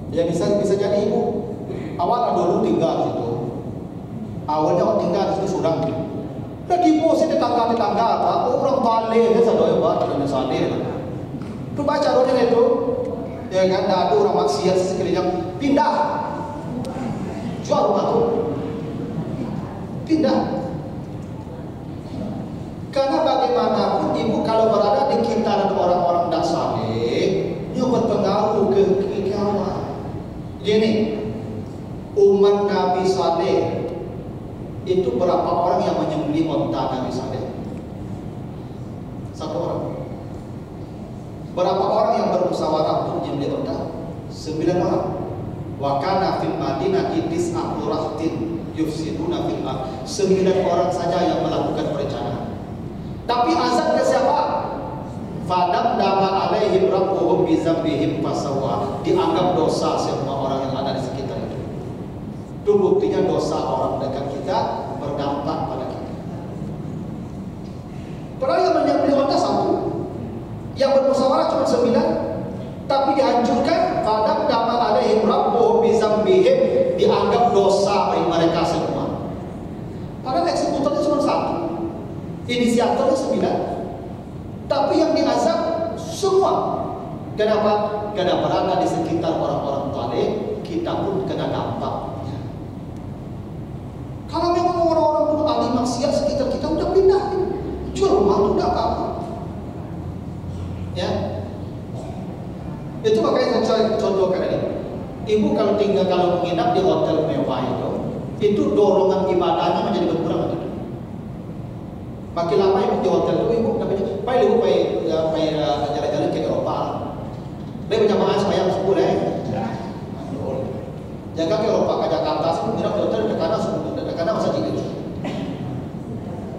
Ya bisa jadi ibu awal dulu tinggal di situ. Awalnya orang tinggal di situ sudah. Udah deposit tetangga apa? Orang balik dia sadoi buat dan sadar. Tu baca rohnya itu. Ya kan ada orang maksiat sekalinya pindah. Jual rumah tu. Pindah. Karena bagaimanapun ibu kalau berada di sekitaran orang-orang tidak saleh, dia berpengaruh ke kawan. Gini, umat Nabi Saleh itu berapa orang yang menyembelih onta Nabi Saleh? Satu orang. Berapa orang yang bermusyawarah untuk menyembelih onta? 9 orang. Wa kana fil madinati tis'atu rahtin yufsiduna fil ardh. 9 orang saja yang melakukan perencanaan. Tapi azab ke siapa? Fadam dama alaihim rabbuhum bizambihim fasawwa. Dianggap dosa semua orang yang ada di sekitar itu. Itu buktinya dosa orang dekat kita berdampak pada kita. Padahal yang menyembelih onta satu, yang bermusyawarah cuma 9, tapi dihancurkan. Fadam dama alaihim rabbuhum bizambihim, dianggap dosa bagi mereka semua. Padahal eksekutornya cuma satu, inisiatornya 9, tapi yang diazab semua. Kenapa? Karena berada di sekitar orang-orang saleh, kita pun kena dampaknya. Kalau memang orang-orang itu ahli maksiat sekitar kita, udah pindah, jual rumah itu udah apa-apa. Ya, itu makanya saya contohkan ini. Ibu kalau menginap di hotel mewah itu dorongan ibadahnya menjadi berkurang atau tidak? Makin lama ibu di hotel itu, ibu jalan-jalan ke Eropa. Dia berjamaah semayang 10 Jaga ke Eropa ke Jakarta, sebelum nginap di hotel karena masa itu.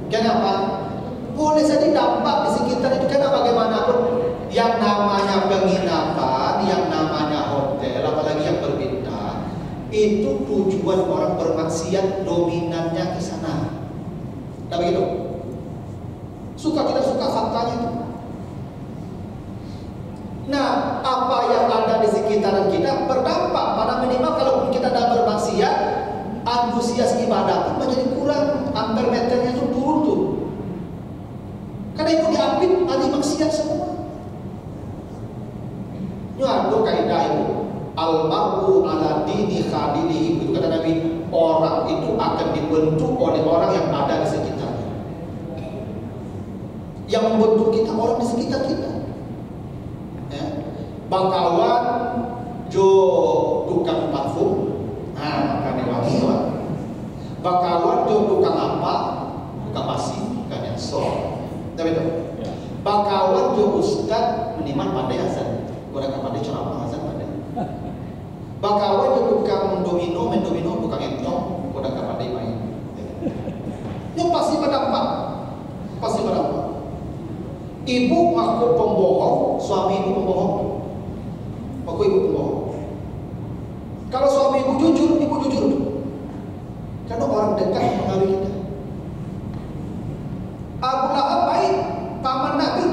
Kenapa? Boleh saja dampak di sekitar itu, karena bagaimanapun yang namanya penginapan, yang namanya hotel, apalagi yang berbintang, itu tujuan orang bermaksiat dominannya ke sana. Nah begitu. Suka kita suka faktanya itu. Nah, apa yang ada di sekitaran kita berdampak pada minimal kalau kita tidak bermaksiat, antusias ibadah pun menjadi kurang, ampermeternya itu turun tuh. Karena itu diapit ahli maksiat semua. Ini ada kaidah itu. Al-mar'u ala dini khadinihi. Itu kata Nabi, orang itu akan dibentuk oleh orang yang ada di sekitarnya. Yang membentuk kita orang di sekitar kita. Ya. Bakawan jo tukang parfum, makanya wangi lah. Bakawan jo tukang apa? Tukang masih, bukan yang sol. Tapi itu. Bakawan jo ustad minimal pandai azan. Kurang pandai ceramah azan pandai. Bakawan jo tukang domino, main domino, tukang entong, kurang pandai main. Yang pasti berdampak. Pasti berdampak. Ibu ngaku pembohong, suami ibu pembohong. Aku ibu pembohong. Kalau suami ibu jujur tuh. Karena orang dekat mengaruhi kita. Abu Lahab baik, paman Nabi.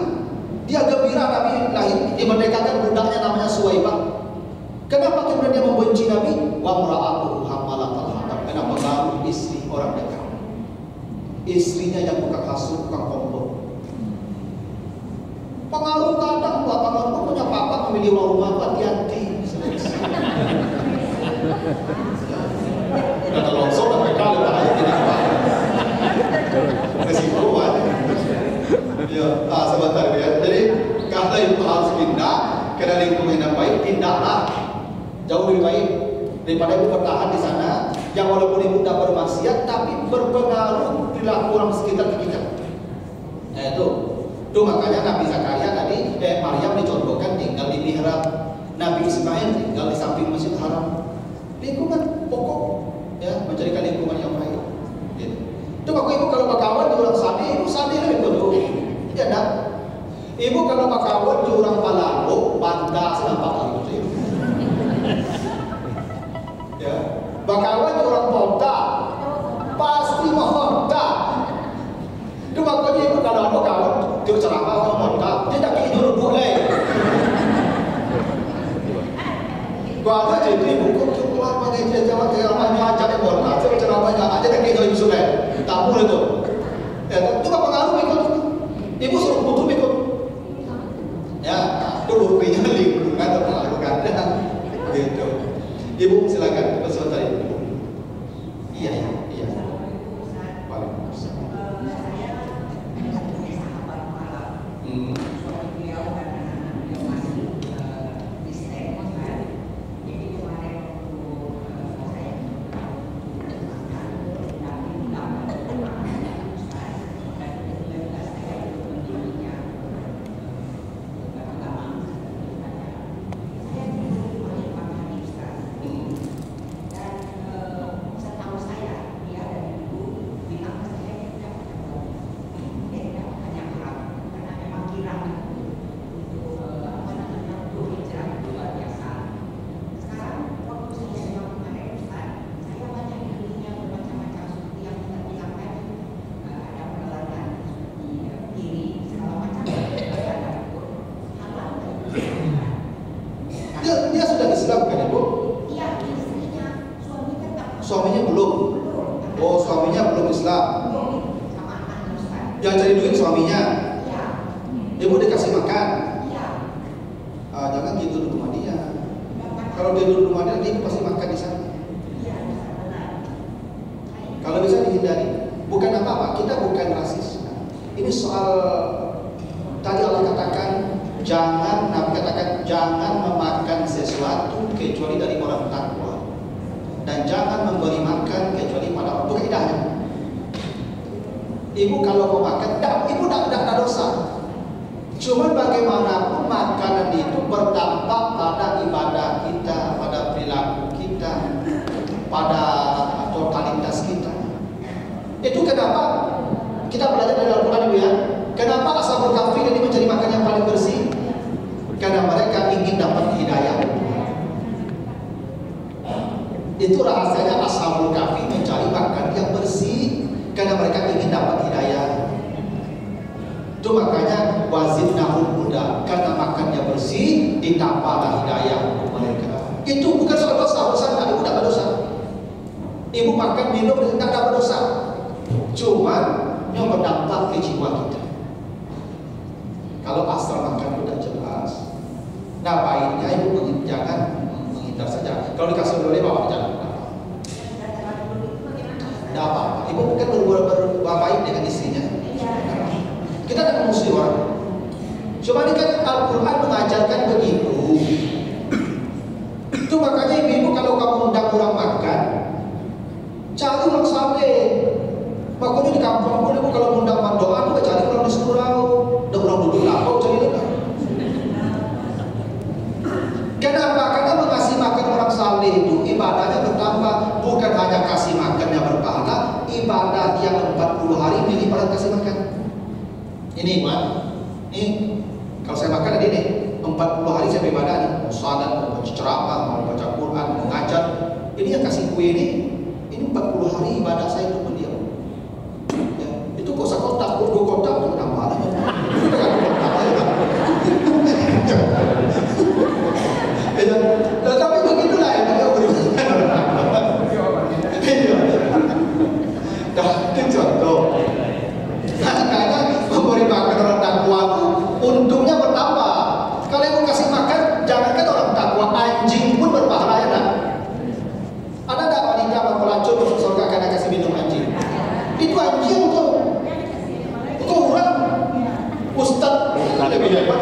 Dia gembira Nabi lahir, dia merdekakan budaknya namanya Suwaibah. Kenapa kemudian dia membenci Nabi? Wa mra'atuhu hammalatal hatab. Karena pengaruh istri orang dekat. Istrinya yang bukan hasut, bukan kompor. Pengaruh kadang buat pengaruh punya papa memilih rumah hati-hati. Kata longsor dan mereka bahaya tidak apa. Resiko banyak. Ya, sebentar ya. Jadi kalau itu harus pindah, karena lingkungan yang baik, pindahlah. Jauh lebih baik daripada ibu bertahan di sana. Yang walaupun ibu tidak bermaksiat, tapi berpengaruh perilaku orang sekitar kita. Nah itu makanya Nabi Zakaria tadi, Maryam dicontohkan tinggal di mihrab, Nabi Ismail tinggal di samping Masjid Haram. Lingkungan pokok, ya, mencarikan lingkungan yang baik. Gitu. Itu ibu kalau berkawan di orang Sadi, ibu Sadi lebih betul. Ya tak? Ibu kalau berkawan di orang Palanggo, bantah senampak lagi itu. Ya, berkawan di orang Ponta, pasti mahonta. Itu makanya ibu kalau ada kawan dia ceramah orang Ponta, dia tak kira dulu boleh. Kalau Apa aja itu ibu kok cuma pakai ceramah aja deh bola, ceramahnya aja deh kayak ibu sudah, tak boleh tuh. Ya, itu apa pengaruh ikut? Ibu suruh putus ikut. Ya, itu buktinya lingkungan terpengaruh kan? Gitu. Ibu silakan peserta ibu. Iya. Dia sudah Islam kan ibu? Iya, istrinya, suaminya tak. Suaminya belum. Oh, suaminya belum Islam. Sama anaknya Ustaz. Yang cari duit suaminya. Iya. Ibu dikasih makan. Iya. Jangan gitu duduk rumah dia. Kalau dia duduk rumah dia pasti makan di sana. Iya, benar. Kalau bisa dihindari. Bukan apa-apa, kita bukan rasis. Ini soal tadi Allah katakan jangan, Nabi katakan jangan memakan sesuatu kecuali dari orang takwa dan jangan memberi makan kecuali pada orang. Itu kaidahnya. Ibu kalau mau makan, ibu tidak ada dosa. Cuman bagaimanapun makanan itu berdampak pada ibadah kita, pada perilaku kita, pada totalitas kita. Itu kenapa kita belajar dari Al-Quran ibu ya. Kenapa Ashabul Kahfi ini mencari makan yang paling bersih? Karena mereka ingin dapat hidayah. Itu rahasianya Ashabul Kahfi mencari makan yang bersih karena mereka ingin dapat hidayah. Itu makanya wazidnahum huda, karena makannya bersih ditampalah hidayah untuk mereka. Itu bukan soal dosa, ibu tidak berdosa. Ibu makan minum tidak ada berdosa. Cuman yang berdampak ke jiwa kita. Kalau asal makan sudah jelas, nah baiknya ibu jangan menghindar saja. Kalau dikasih boleh bawa jangan. Tidak apa-apa. Ibu bukan berbuat baik dengan istrinya. Kita tidak memusuhi orang. Cuma ini kan Al-Quran mengajarkan begitu. Itu makanya ibu kalau kamu undang orang makan, cari orang saleh. Makanya di kampung pun ibu kalau undang doa itu cari orang di surau, dan orang duduk lapau cari dekat. Kenapa? Karena mengasih makan orang saleh itu ibadahnya bertambah, bukan hanya kasih makannya berpahala, ibadah yang 40 hari milih pada kasih makan. Ini Iman, ini kalau saya makan ada ini 40 hari saya beribadah nih, mau salat, mau baca ceramah, mau baca Quran, mau ngajar. Ini yang kasih kue ini 40 hari ibadah saya untuk mendiam. Ya, itu kok sekotak, kok 2 kotak, itu nama lah. Tapi begitulah ya, kita beribadah. Nah, itu contoh. Karena memberi makan orang takwa itu untungnya bertambah. Kalau ibu kasih makan, jangankan orang takwa, anjing pun berpahala ya nak. Ada tak wanita pelacur masuk surga karena kasih minum anjing? Itu anjing tuh. Itu orang ustaz lebih hebat.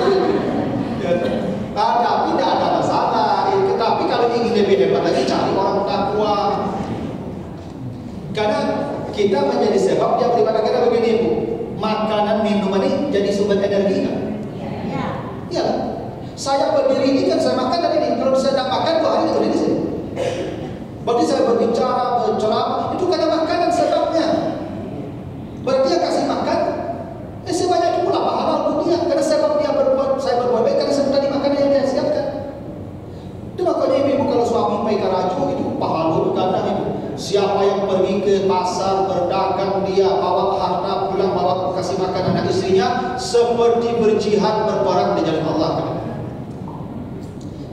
Tapi tidak ada masalah. Tapi kalau ingin lebih hebat lagi, cari orang takwa. Karena kita menjadi sebab dia beribadah kita begini ibu. Makanan minuman ini jadi sumber energi kan? Iya. Saya berdiri ini kan saya makan dari ini. Kalau saya tidak makan 2 hari berdiri sini. Berarti saya berbicara, berceramah itu karena makanan sebabnya. Berarti yang kasih makan, sebanyak pula pahala untuk dia. Karena sebab dia berbuat, saya berbuat baik karena saya tadi makan yang dia siapkan. Itu makanya ibu kalau suami pergi ke raju itu pahala itu kadang itu. Siapa yang pergi ke pasar berdagang dia bawa harta pulang bawa kasih makan anak istrinya seperti berjihad berperang di jalan Allah.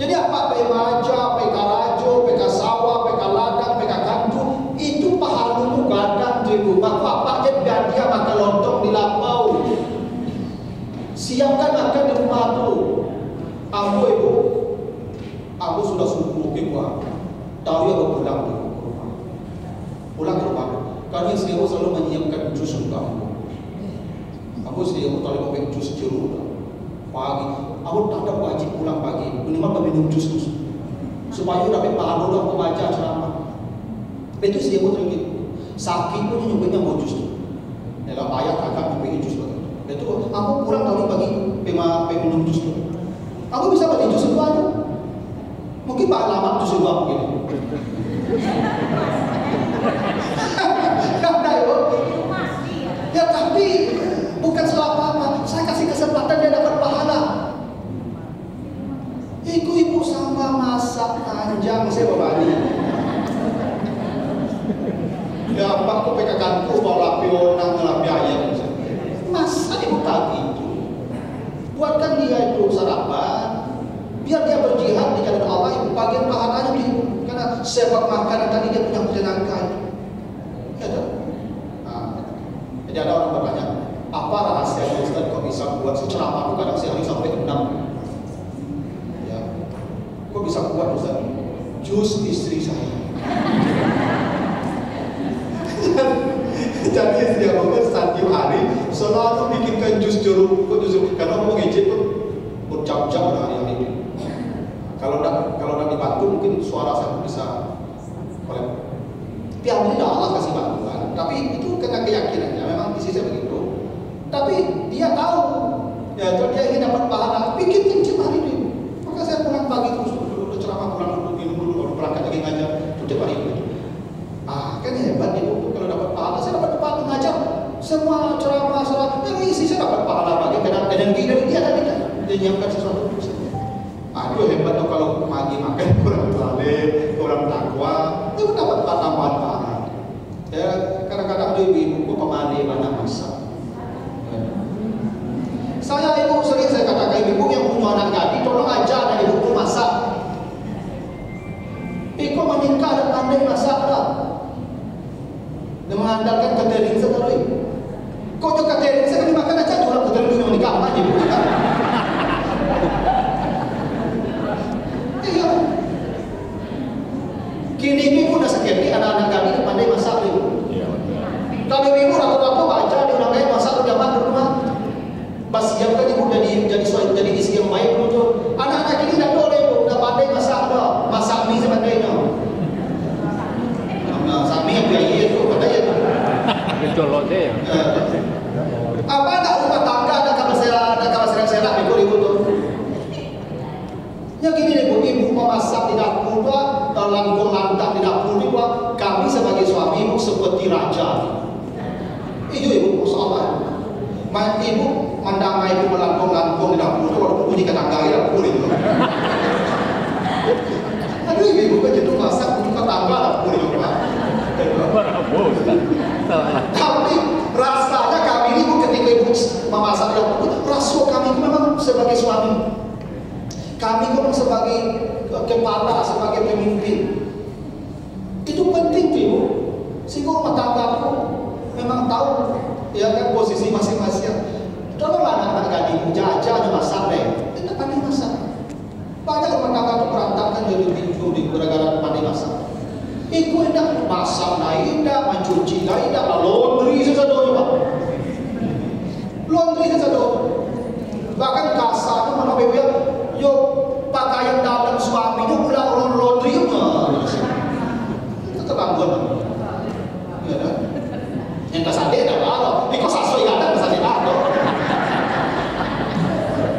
Jadi apa? Pemaja, pekarajo, pekasawa, pekaladang, pekakantu itu pahalu tu gadang tu ibu. Maka apa je dia makan lontong di lapau. Siapkan makan di rumah tu. Aku ibu, aku sudah subuh ibu. Tahu ya aku pulang ke rumah. Pulang ke rumah. Karena istri aku selalu menyiapkan jus untuk aku. Aku istri aku kalau mau minum jus jeruk pagi. Aku tak ada wajib pulang pagi. Minimal minum jus supaya dapat pahala aku baca ceramah. Itu istri aku terus gitu. Sakit pun nyumbangnya mau jus. Dalam ayat kakak nyumbangin jus begitu. Itu aku pulang kali pagi minum jus tu. Aku bisa beli jus itu aja. Mungkin pak lama jus itu aku gini. Ya tapi bukan salah apa-apa. Saya kasih kesempatan dia dapat pahala. Ibu sama masak panjang saya berbani. Ya apa aku pekakanku bawa lapi orang lapi ayam. Masa ibu pagi itu buatkan dia itu sarapan. Biar dia berjihad di jalan Allah. Ibu bagian pahalanya ibu. Karena sebab makanan tadi dia punya menyenangkan. Ya tak? Jadi ada orang bertanya, apa rahasia Ustaz kok bisa buat ceramah kadang sehari sampai 6? Ya, kok bisa buat Ustaz? Jus istri saya. Jadi istri aku setiap hari selalu bikinkan jus jeruk, karena aku mau ngejek pun berjam-jam hari-hari. Kalau tak dibantu mungkin suara saya bisa kolek. Tapi alhamdulillah Allah kasih bantuan. Tapi itu kena keyakinannya, memang isi saya begitu. Tapi dia tahu, ya dia ingin dapat pahala. Bikin kencing hari ini. Maka saya pulang pagi terus dulu ceramah, pulang dulu minum dulu, baru berangkat lagi ngajar. Itu tiap hari itu. Kan hebat ibu kalau dapat pahala. Saya dapat pahala mengajar semua ceramah, yang isi saya dapat pahala bagi karena energi dari dia tadi kan. Dia nyiapkan sesuatu untuk saya. Itu hebat tuh kalau pagi makan kurang balik, kurang takwa, itu dapat tambahan pahala. Ya kadang-kadang ibu-ibu pemandi mana masak. Ibu sering saya katakan ibu yang punya anak gadis, tolong ajar anak ibu masak. Kok menikah dan pandai masak lah. Dan mengandalkan catering sekali. Kok juga catering sekali makan aja orang catering yang menikah aja ibu kan. Iya. Kini ibu udah sekali anak-anak gadis pandai masak ibu. Kalau ibu rata-rata baca di orang lain masak udah makan di rumah. Pas siapkan ibu jadi istri yang baik dulu. Anak-anak ini dah boleh ibu, dah pandai masak dah. Masak mie sebagainya. Masak mie yang biaya itu pandai itu. Colok deh. Apa ada rumah tangga ada kamar serak ibu tuh. Ya gini ibu memasak di dapur dalam lantak di dapur juga. Kami sebagai suami ibu seperti raja. Itu ibu masalah. Ibu mandang ibu melangkung-langkung di dapur itu walaupun bunyi ketangga di dapur itu. Aduh ibu kan jadi masak bunyi ketangga dapur itu Pak. Tapi rasanya kami ibu ketika ibu memasak di dapur itu rasa kami itu memang sebagai suami. Kami memang sebagai kepala, sebagai pemimpin. Itu penting ibu. Sehingga rumah tangga itu memang tahu ya kan posisi masing-masing. Tolonglah anak-anak gadis jajan masak deh. Kita pandai masak. Banyak rumah tangga itu berantakan jadi bingung di gara-gara pandai masak. Ibu hendak masak lah, hendak mencuci lah, hendak laundry sesuatu Pak. Laundry sesuatu. Bahkan kasar itu mana bebek yo pakaian dalam suaminya ulang laundry mah. Itu tergangguan. Ya kan? Yang kesade dah lah. Iko sasoi kadang kesade dah.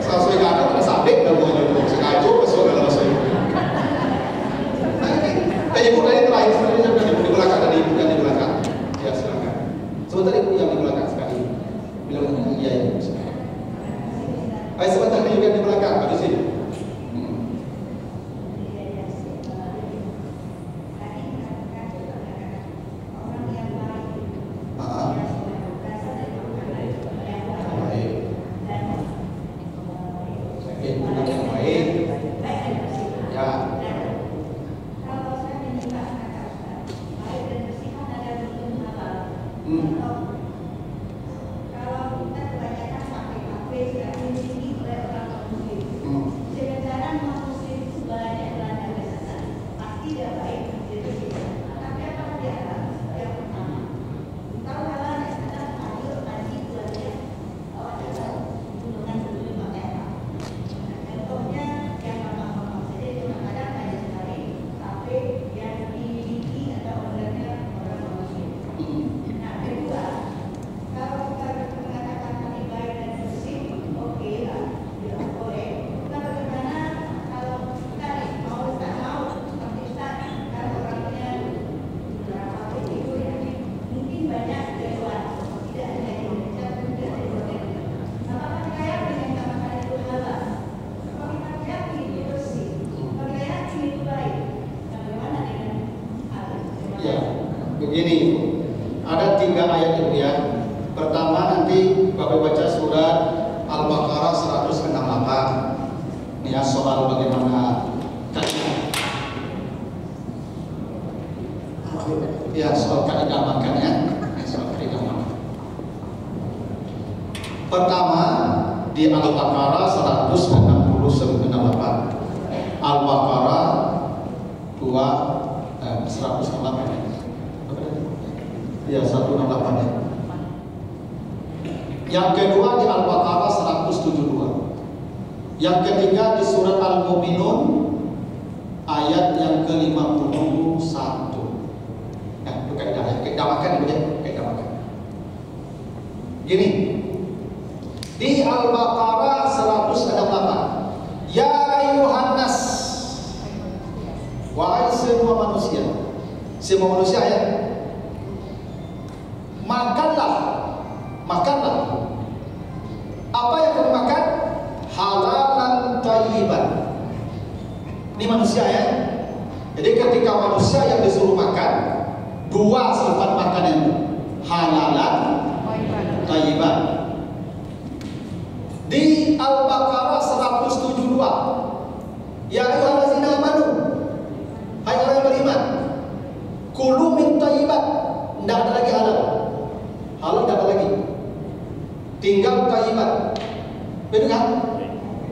Sasoi kadang kesade dah boleh tu. Sengaja besok dalam sasoi. Ibu tadi terakhir sebenarnya di belakang tadi bukan di belakang. Ya silakan. Sebentar ibu yang di belakang sekali. Bilang iya ibu. Ayo sebentar ibu yang di belakang habis ini. Kalau kita kebanyakan pakai kafe yang diisi oleh orang muslim, jangan-jangan non muslim itu banyak melanda kesesatan, pasti tidak baik jadi kita. Tapi apa dia yang pertama? Tahu kalau ada kata ayo nanti buatnya awak jalan gunungan dulu pakai apa? Contohnya yang gampang-gampang saja cuma kadang banyak sekali kafe yang dimiliki atau ownernya orang muslim. Nah, kedua, kalau kita mengatakan kami baik dan bersih, oke lah, ya boleh. Nah, bagaimana kalau kita mau tak mau, seperti Ustaz, kalau orangnya beberapa itu ya, mungkin banyak dari luar, tidak hanya di Indonesia, tidak dari luar negeri. Apakah kita yakin yang kita makan itu halal? Apakah kita yakin itu bersih? Apakah kita yakin itu baik? Bagaimana dengan hal itu? Ya, begini Ibu. Ada 3 ayat Ibu ya. Pertama nanti Bapak baca surat Al-Baqarah 168. Ini ya soal bagaimana ya soal kaidah makan ya. Soal kaidah makan. Pertama di Al-Baqarah 168. Al-Baqarah 168. Ya 168 ya. Yang kedua di Al-Baqarah 172. Yang ketiga di surat Al-Mu'minun ayat yang ke-51. Nah, itu kaidah makan ya, kaidah makan. Gini. Di Al-Baqarah 168. Ya ayuhan nas. Wahai semua manusia. Semua manusia ya. Makanlah. Apa yang kamu makan? Halalan thayyiban. Ini manusia ya. Jadi ketika manusia yang disuruh makan, 2 sifat makanan itu, halalan thayyiban. Di Al-Baqarah 172. Ya ayyuhallazina amanu. Hai orang yang beriman. Kulu min thayyibat. Tidak ada lagi halal. Halal tidak ada lagi. Tinggal thayyibat. Betul kan?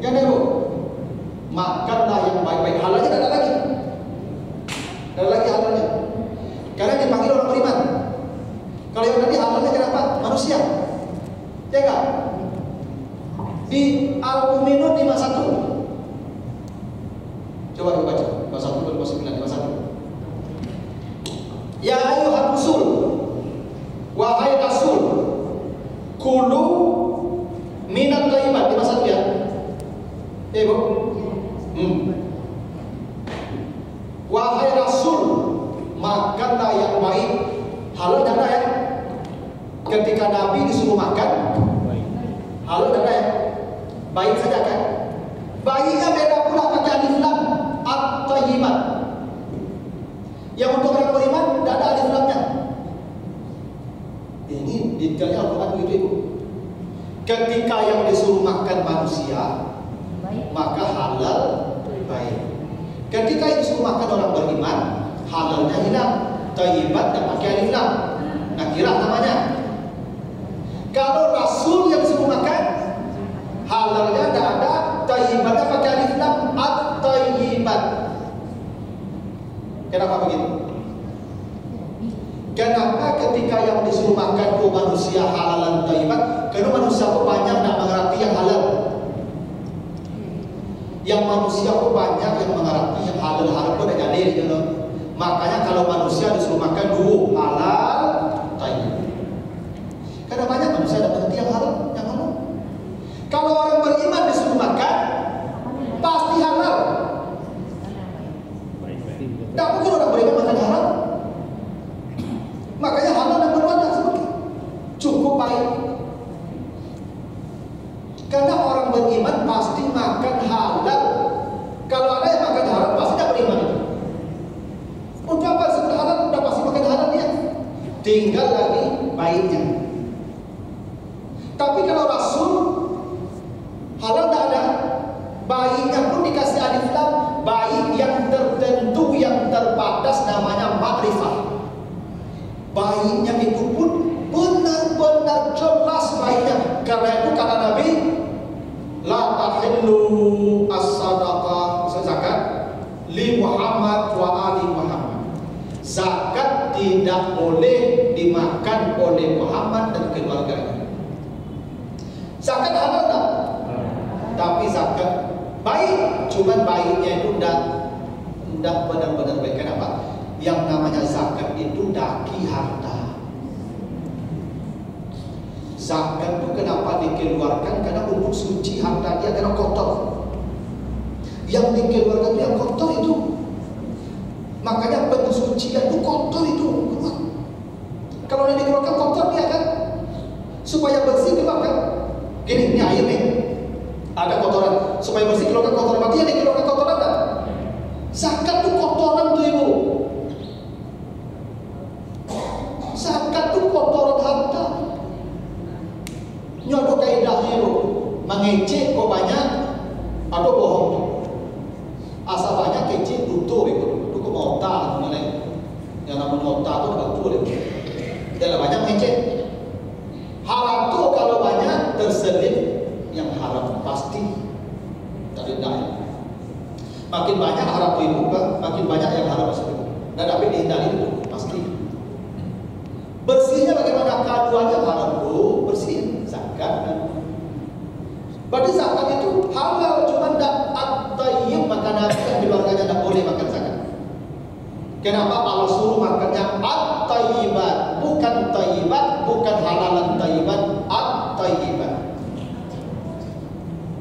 Ya dulu. Makanlah yang baik-baik. Halalnya tidak ada lagi. Tidak ada lagi halalnya. Karena dipanggil orang beriman. Kalau yang tadi halalnya kenapa? Manusia. Ya enggak? Di Al-Mu'minun 51. Coba dibaca. 51 59 51. Ya ayuhan rasul. Wahai rasul. Kulu minat thayyibat. 51 ya. Ibu. Wahai rasul, makanlah yang baik. Halal dan ya. Ketika Nabi disuruh makan, halal dan ya. Baik saja kan. Baiknya beda pula pakai alif lam at-thayyibat. Yang untuk orang beriman tidak ada alif lamnya. Ini detailnya Al-Quran begitu Ibu. Ketika yang disuruh makan manusia, maka halal baik. Ketika yang disuruh makan orang beriman, halalnya hilang. Thayyibat dan pakai alif lam. Nakirah namanya. Kalau Rasul yang disuruh makan, halalnya tidak ada, thayyibatnya pakai alif lam, at-thayyibat. Kenapa begitu? Kenapa ketika yang disuruh makan itu manusia halalan thayyibat? Karena manusia itu banyak tidak mengerti yang halal. Yang manusia itu banyak yang mengerti yang halal itu tidak jadi gitu. Makanya kalau manusia disuruh makan dulu halal thayyib. Karena banyak manusia tidak mengerti yang halal. Kalau orang beriman disuruh makan pasti halal. Tidak mungkin orang beriman makan haram. Makanya halal dan berwadah seperti cukup baik. Karena orang beriman pasti makan halal. Kalau ada yang makan haram pasti tidak beriman itu. Untuk apa sudah halal? Sudah pasti makan halal dia. Tinggal lagi baiknya. Tapi kalau Rasul halal tidak ada, baiknya pun dikasih alif lam, baik yang tertentu yang terbatas namanya makrifah. Baiknya itu pun Karena itu kata Nabi, la tahillu as-sadaqah, zakat li Muhammad wa ali Muhammad. Zakat tidak boleh dimakan oleh Muhammad dan keluarganya. Zakat halal tak? Tapi zakat baik, cuman baiknya itu tidak benar-benar baik. Kenapa? Yang namanya zakat itu daki harta. Zakat itu kenapa dikeluarkan? Karena untuk suci harta dia, karena kotor. Yang dikeluarkan yang kotor itu, makanya pensucian itu kotor itu. Kalau yang dikeluarkan kotor dia kan, supaya bersih keluarkan. Gini, ini air nih, ada kotoran. Supaya bersih keluarkan kotoran. Berarti yang dikeluarkan kotoran tak? Zakat itu kotoran tuh ibu. Zakat itu kotoran harta. Nyodo kaidahnya itu mengecek kok banyak atau bohong. Asal banyak kecil butuh itu. Itu kok mau otak mana? Yang namanya otak itu betul itu. Tidak banyak ngecek. Haram tuh kalau banyak terselip yang haram pasti tadi dah. Makin banyak haram itu buka, makin banyak yang haram pasti. Dan tapi dihindari itu pasti. Bersihnya bagaimana? Keduanya haram tuh bersih. Zakat. Berarti zakat itu halal, cuma tidak at-tayyib, maka Nabi keluarganya tidak boleh makan zakat. Kenapa Allah suruh makannya at-tayyibat, bukan tayyibat, bukan halalan tayyibat, at-tayyibat.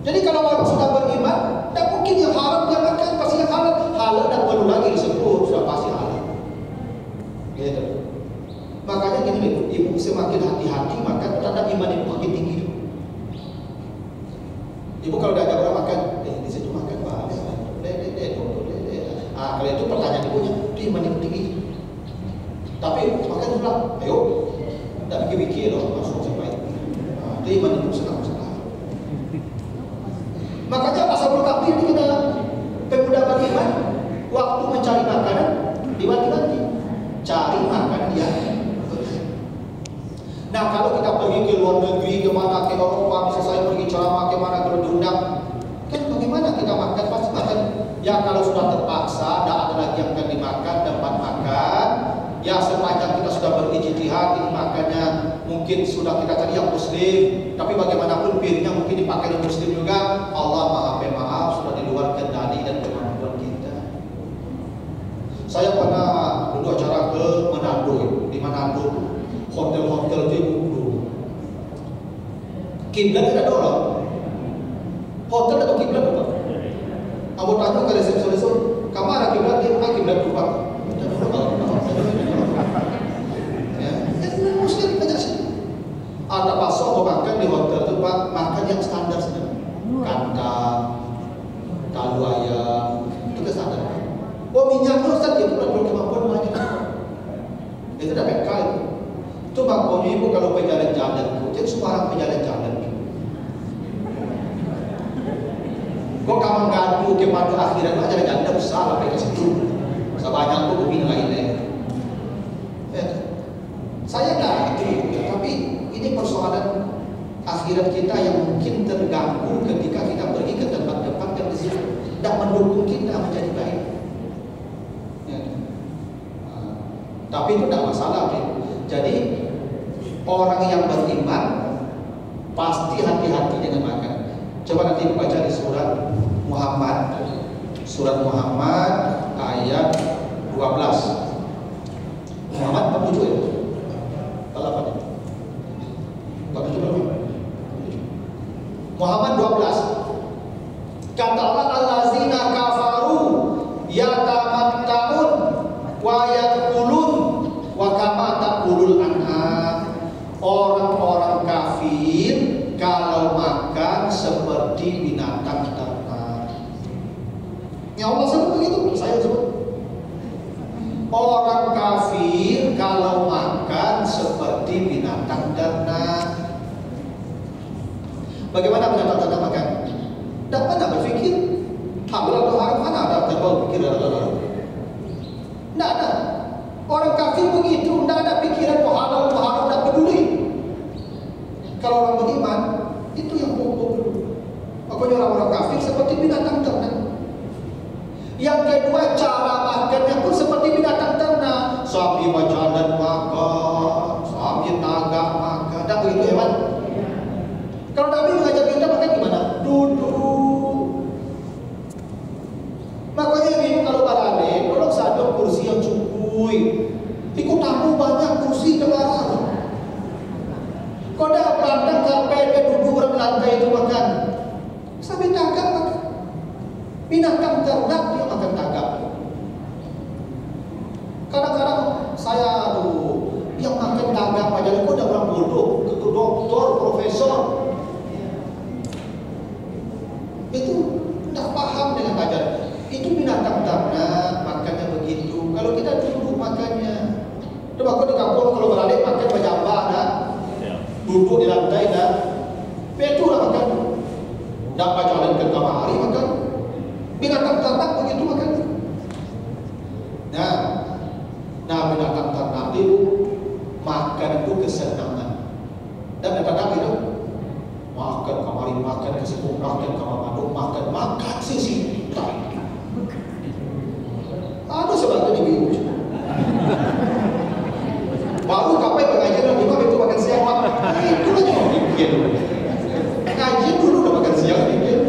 Jadi kalau orang sudah beriman, tidak mungkin yang haram dia makan, pasti yang halal. Halal tidak perlu lagi disebut, sudah pasti halal. Gitu. Makanya gini, ibu semakin hati-hati makan, tanda iman ibu makin tinggi. Ibu kalau udah ada orang makan, di situ makan banget, kalau itu pertanyaan ibunya, itu iman ibu tinggi. Tapi makan pulang, ayo, tidak pikir-pikir loh, langsung sampai. Itu iman ibu senang-senang. Makanya Ashabul Kahfi ini kita pemuda beriman, waktu mencari makanan, diwanti-wanti, cari makan dia. Nah kalau kita pergi ke luar negeri, kemana, ke Eropa, bisa saya pergi ceramah kemana, kalau diundang, kan bagaimana kita makan? Pasti makan. Ya kalau sudah terpaksa, tidak ada lagi yang akan dimakan, tempat makan. Ya sepanjang kita sudah berijtihad, ini makannya mungkin sudah kita cari yang muslim, tapi bagaimanapun piringnya mungkin dipakai yang muslim juga. Allah maha pemaaf, sudah di luar kendali dan kemampuan kita. Saya pernah dulu acara ke Manado, di Manado. Hotel-hotel itu kiblat tidak ada orang. Hotel atau kiblat apa? Abu tanya ke resepsionis, kamar kiblat dia pakai kiblat lupa. Ya, muslim banyak sih. Ada pasok mau makan di hotel itu pak, makan yang standar saja. Kandang, kaldu ayam, itu ke standar. Oh minyaknya Ustaz itu perlu kemampuan banyak. Itu dah bekal. Itu makanya ibu kalau pejalan-jalan, jangan sembarang pejalan-jalan. Kok kamu gaduh kepada akhirat aja jalan besar sampai ke situ. Sebanyak tuh bumi lainnya. Ya. Saya nggak itu, tapi ini persoalan akhirat kita yang mungkin terganggu ketika kita pergi ke tempat-tempat yang di situ tidak mendukung kita menjadi baik. Ya. Tapi itu tidak masalah. Jadi orang yang beriman pasti hati-hati dengan makan. Coba nanti baca di surat Muhammad ayat 12. Muhammad 47 ya? Kalau apa? 47 berapa? Muhammad 12. Kata Allah allazina kafaru yatamatta'un wa yaqulun wa kama taqulul an'am. Orang-orang kafir kalau makan seperti binatang ternak. Ya Allah sebut begitu, saya sebut. Orang kafir kalau makan seperti binatang ternak. Bagaimana binatang ternak makan? Tak pernah berfikir halal atau haram, mana ada terbau pikir halal. Tidak ada. Orang kafir begitu, tidak ada pikiran halal atau haram, tidak peduli. Kalau orang beriman, seperti binatang ternak. Yang kedua, cara makannya pun seperti binatang ternak. Sapi berjalan makan, sapi naga makan. Dan begitu hewan. Kalau Nabi mengajar kita makan gimana? Duduk. Makanya ibu kalau balik, tolong sadar kursi yang cukup. Ikut tamu banyak kursi kelarang. Kau dah pandang karpet duduk orang lantai itu makan. Sampai tagak makan. Binatang ternak dia makan tagak. Kadang-kadang saya yang makan tagak aja kau dah orang bodoh, doktor, profesor. Itu tidak paham dengan ajaran. Itu binatang ternak makannya begitu. Kalau kita duduk makannya. Coba kau di kampung kalau balik makan berjambah dah. Duduk di lantai dah. Itu lah makan. Dapat jalan ke kamar hari makan. Binatang ternak begitu makan. Nah binatang ternak itu makan itu kesenangan. Dan kadang-kadang itu makan kamari, makan kesepuk, makan kamar manduk, makan sisi. Ada sebagainya ibu. Baru kapai pengajian lima itu makan siang. Itu aja mau bikin. Pengajian dulu udah makan siang bikin.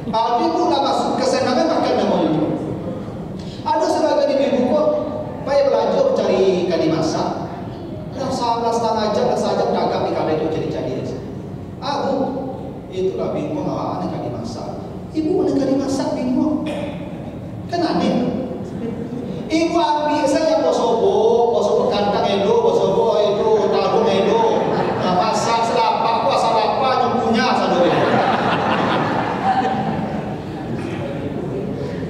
Tapi itu udah masuk kesenangan makan mau itu. Ada sebagian ibu kok, baik belajar cari kali masak. Dah 11 jam saja dagang di kali itu jadi Aku itulah bingung awak nak kali masak. Ibu nak kali masak bingung. Kan aneh. Ibu ambil saya posobo kantang elo, posobo elo, tahu elo, masak selapak, kuasa lapa nyumpunya sadoi.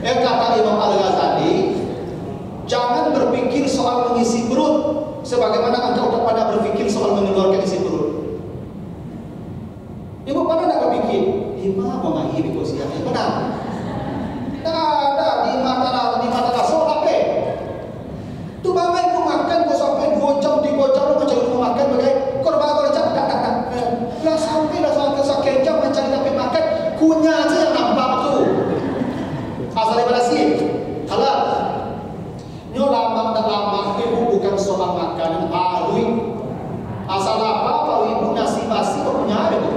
Kata Imam Al-Ghazali, jangan berpikir soal mengisi perut, sebagaimana engkau tak pernah berpikir soal mengeluarkan isi perut. Ibu pernah tak berpikir, Imam mau ngaji di kursi yang benar? Ada di mata nasol apa? Tu bapa ibu makan kau sampai 2 jam 3 jam lu mencari rumah makan bagai korban kalau jam tak. Lah sampai sekian jam mencari tapi makan kunyah saja yang nampak tu. Asal ibadah halal. Nyo lama tak lama ibu bukan soal makanan baru. Asal apa kalau ibu nasi basi kok punya ada tu.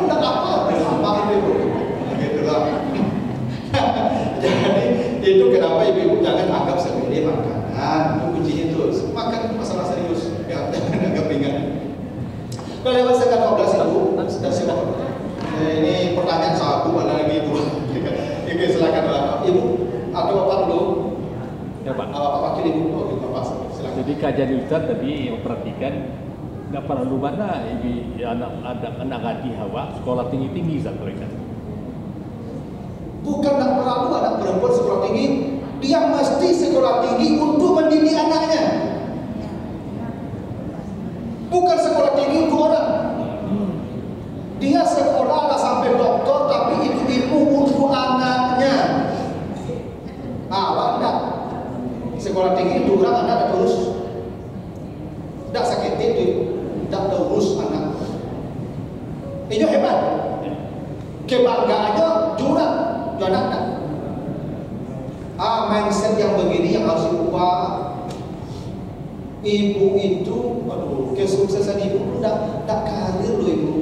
Tak apa, apa ibu. Begitulah. Jadi itu kenapa ibu jangan anggap sepele makanan. Itu kuncinya itu. Makan itu masalah serius. Ya, jangan anggap ringan. Kalau lewat sekarang 12 ibu, sudah siap. Ini pertanyaan sahabu ada lagi ibu. Oke, silakan ibu atau bapak dulu. Ya pak. Bapak wakil ibu. Oke, bapak silakan. Jadi kajian Ustaz tadi memperhatikan nggak perlu mana ini anak gadis hawa sekolah tinggi satu mereka. Bukan tak perlu anak perempuan sekolah tinggi, dia mesti sekolah tinggi untuk mendidik anaknya. Bukan sekolah tinggi untuk orang. Dia sekolah tak sampai doktor, tapi itu ilmu untuk anaknya. Awak tak sekolah tinggi untuk orang anak tak terus, tak sakit itu, tak terus anak. Itu hebat. Kebanggaannya jurang. Jangan tak. Mindset yang begini yang harus diubah. Ibu itu, kesuksesan ibu tak karir loh ibu.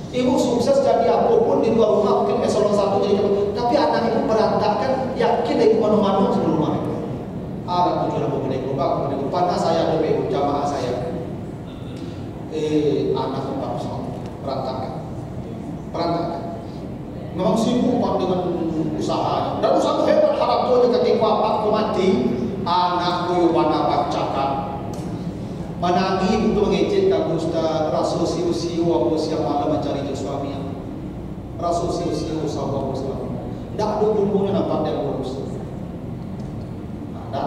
Ibu sukses jadi apapun di luar rumah, mungkin eselon 1 jadi tapi anak ibu berantakan, yakin ibu manu-manu sebelum rumah. Ada tujuan apa benda global, pada saya ada ibu jamaah saya. Anak empat berantakan. Memang sibuk pak dengan usaha. Dan usaha hebat harap tuh ketika bapakku mati, anakku mana bacakan. Menangi untuk mengejek kamu Ustaz. Rasul siu-siu aku siang malam mencari suami. Rasul siu-siu sahabat suami. Tak ada bumbunya nampak dia urus. Ada.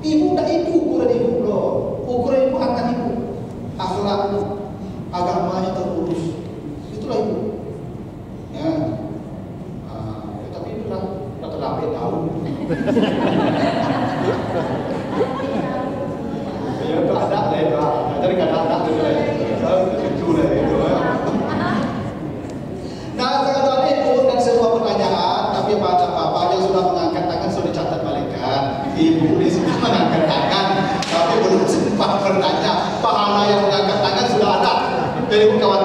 Ibu tak itu ukuran ibu loh. Ukuran ibu anak ibu. Akhlakmu, agamanya terurus. Itulah ibu. Ya. Tapi itu lah terlambat tahu. Ya itu ada lah. Jadi kadang-kadang dari kawan